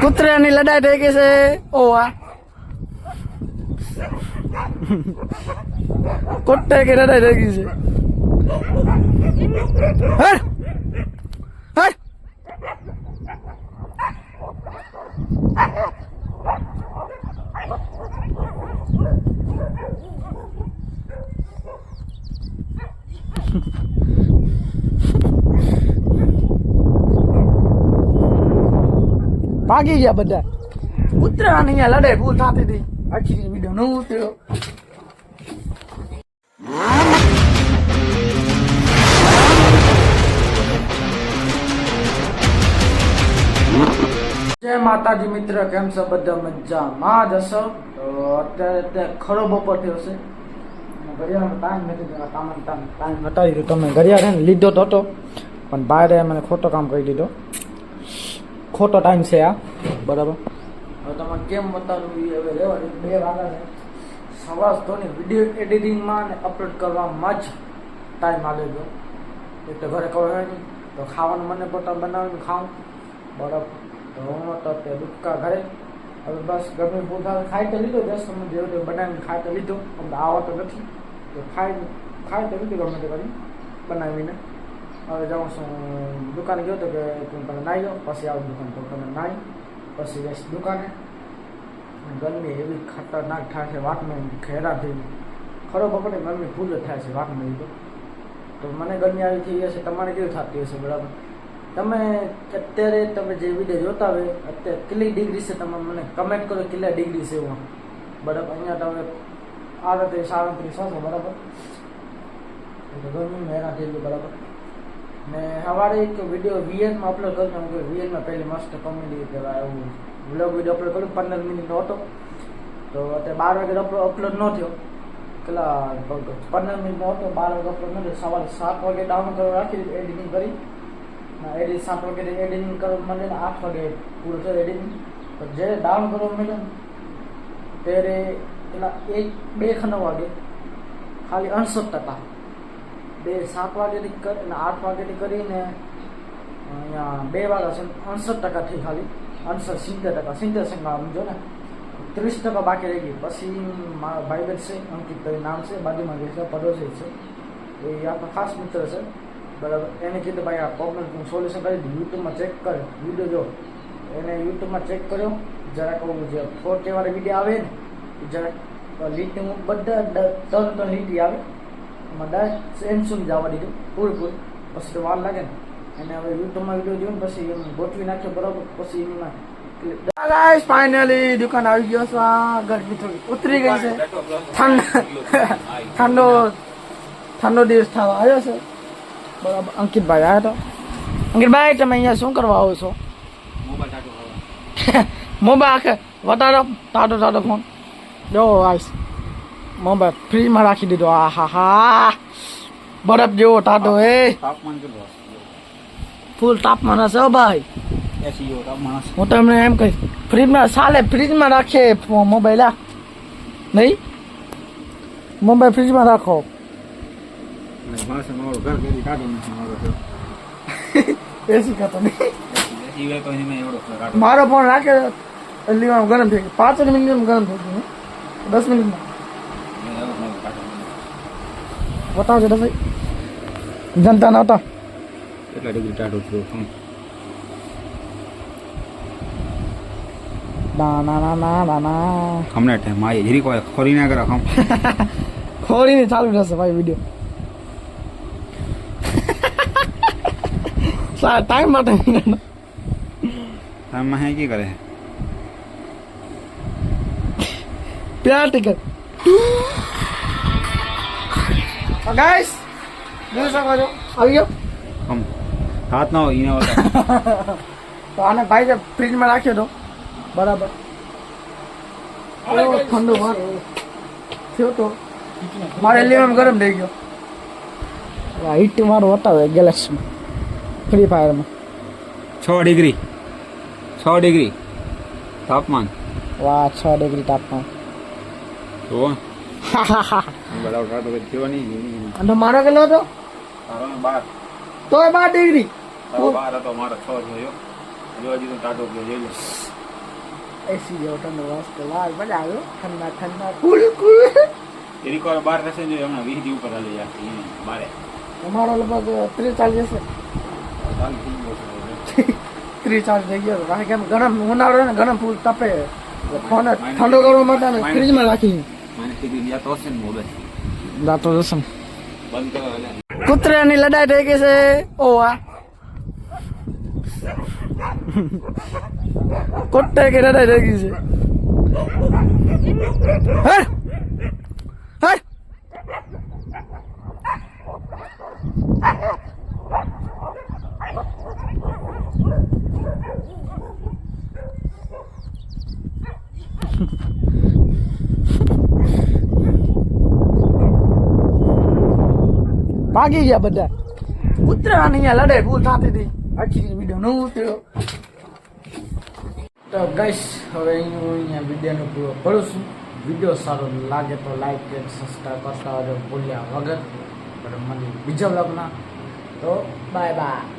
કૂતરાની લડાઈ થઈ ગઈ છે. ઓ વાહ, કૂતરા की લડાઈ થઈ ગઈ છે. હટ હટ. ભાગી ગયા બધા. કૂતરાની અહીંયા લડાઈ ભૂલ થતી હતી. આખી વિડીયો ન ઉતર્યો. જય માતાજી મિત્ર, કેમ છો બધા? મજામાં જ હશો. તો અત્યારે ખરો બપોર થયો છે. ઘડિયાળનો ટાઈમ નથી, ટાઈમ હટાવી દીધો. તમે ઘડિયાળ લીધો તો હતો, પણ ભાઈ મને ખોટો કામ કરી દીધો. ખોટો ટાઈમ છે આ, બરાબર. હવે તમે કેમ બતાવું એ હવે રહેવા દે. 2 વાગ્યા છે. સવાર ધોની વિડીયો એડિટિંગમાં અને અપલોડ કરવામાં જ ટાઈમ આવી ગયો. એટલે ઘરે કહે નહીં તો ખાવાનું મને પોતા બનાવીને ખાઉં, બરાબર. તો હું તો તે દુટકા ઘરે હવે બસ ગમે પોતા ખાઈ તો લીધો. 10 મિનિટ જેવું બનાવીને ખાઈ તો લીધો. અમને આવો તો નથી તો ખાઈ તો લીધું ગમે તે કરી બનાવીને. હવે જાઉં છું દુકાને ગયો તો કે તું તમે નાહી જાઓ, પછી આવું દુકાન તો તમે નાહી પછી જઈશ દુકાને. ગરમી એવી ખતરનાક થાય છે, વાતમાં ઘેરા થઈ ગઈ. ખરો બપોરે ગરમી ફૂલ જ થાય છે વાતમાં. તો મને ગરમી આવી થઈ હશે, તમારે કેવી થતી હશે, બરાબર. તમે અત્યારે તમે જે વિડીયો જોતા હોય અત્યારે કેટલી ડિગ્રી છે તમે મને કમેન્ટ કરો, કેટલા ડિગ્રી છે એમાં, બરાબર. અહીંયા તમે 38-37 હશે, બરાબર. એટલે ગરમી હેરાન થઈ ગયું, બરાબર. ને સવારે એક વિડીયો વીએનમાં અપલોડ કરતો હું કે વીએનમાં પહેલી મસ્ત કોમેડી કહેવાય એવું વ્લોગ વિડીયો અપલોડ કર્યું, 15 મિનિટનો હતો. તો અત્યારે 12 વાગે અપલોડ ન થયો. કેટલા 15 મિનિટનો હતો, 12 વાગે અપલોડ ન થયો. સવારે 7 વાગે ડાઉનલોડ કરવા રાખી દીધું, એડિટિંગ કરી. એડિટ 7 વાગે એડિટિંગ કરવા માંડે ને 8 વાગે પૂરું થયું એડિટિંગ. તો જ્યારે ડાઉન કરવા માંડ્યો ને ત્યારે પેલા 2 વાગે ખાલી 68%. 7 વાગ્યાથી અને 8 વાગ્યાથી કરીને અહીંયા 2 વાગ્યા છે 68% થઈ, ખાલી 70%. 70% સમજો ને 30% બાકી રહી ગઈ. પછી મારા ભાઈબંધ છે અંકિત ભાઈ નામ છે, બાજુમાં જે છે પડોશી છે, એ આપણો ખાસ મિત્ર છે, બરાબર. એને કીધું ભાઈ આ પ્રોબ્લેમ હું સોલ્યુશન કરી દીધું. યુટ્યુબમાં ચેક કરે વિડીયો જો. એને યુટ્યુબમાં ચેક કર્યો જરાક જે 4K વાળા વિડીયો આવે ને એ જરાક લીટી બધા 3 લીટી આવે એમાં ડાયરેક્ટ સેન્સુમ જવા દીધું પૂરેપૂરું. પછી તો વાર લાગે ને. અને હવે યુટ્યુબમાં વિડીયો જોઈને પછી એમ ગોઠવી નાખ્યો, બરાબર. પછી એમાં ગાઈસ ફાઇનલી દુકાન આવી ગયો છે. ગરમી થોડી ઉતરી ગઈ છે, ઠંડો દિવસ થવા આવ્યો છે, બરાબર. અંકિતભાઈ આવ્યા તો. અંકિતભાઈ તમે અહીંયા શું કરવા આવો છો? મોબાઈલ આખે વધારો ટાટો ફોન જો આવીશ. મોબાઈલ ફ્રીમાં રાખી દીધો. આ હા બરફ જેવો ટાટો. એ ફૂલ તાપમાન હશે ભાઈ. હું તમને એમ કહીશ ફ્રીજમાં ચાલે, ફ્રીજમાં રાખે મોબાઈલ. આ નહીં મોબાઈલ ફ્રીજમાં રાખો. એસી ખાતો નહીં. મારો ફોન રાખે એટલે ગરમ થઈ ગયું. 5 મિનિટમાં ગરમ થઈ ગયું. 10 મિનિટમાં બતાવજો તો ભાઈ. જનતા નહોતા કેટલા ડિગ્રી ટાટો થયો. ના હમણાં ટાઈમ આવી જરી કોઈ ખોરી ના કરે હમ ખોરીને ચાલુ રહેશે ભાઈ વિડીયો. ટાઈમ માટે ટાઈમમાં હે કી કરે પ્યાર ટિકટ. ગાઈસ જોઈ શકો છો આવી ગયો. હમ હાથ ના હોય તો આને ભાઈ ફ્રીજમાં રાખ્યો તો, બરાબર. ઠંડો વાત થયો તો મારે લેવામાં ગરમ થઈ ગયો. હીટ મારું બતાવે ગેલેક્સીમાં ફ્રી ફાયરમાં 6 ડિગ્રી તાપમાન. વાહ 6 ડિગ્રી તાપમાન. અને મારો કેટલો હતો? તો 12 ડિગ્રી. એસી જેવો ઠંડો રસ્તો લાલ મજા આવ્યો ઠંડા ઠંડા કુલ કુલ એની કોઈ બાર રહેશે ને હમણાં 20 દી ઉપર હાલી જાય મારે તમારો લગભગ 30-40 હશે ચાલ થઈ ગયો છે 30-40 થઈ ગયો કારણ કે એમ ગરમ ઉનાળો ને ગરમ ફૂલ તપે ફોન ઠંડો કરવા માટે ને ફ્રીજમાં રાખી મને કીધું યા તો હશે ને મોબાઈલ દાતો દસમ બંધ કરો એટલે કૂતરાની લડાઈ થઈ ગઈ છે ઓવા કુત્તે की लड़ाई થઈ ગઈ છે હે હે ભાગી ગયા બધા કૂતરાની અહીંયા લડાઈ ભૂલ થતી હતી આખી વિડીયો ન ઉતર્યો તો ગાઈસ હવે અહીંયા વિડીયોનો પૂરો કરું છું વિડીયો સારો લાગે તો લાઈક અને સબસ્ક્રાઈબ કરતા રહેજો ભૂલ્યા વગર મને બીજા બ્લોગના તો બાય બાય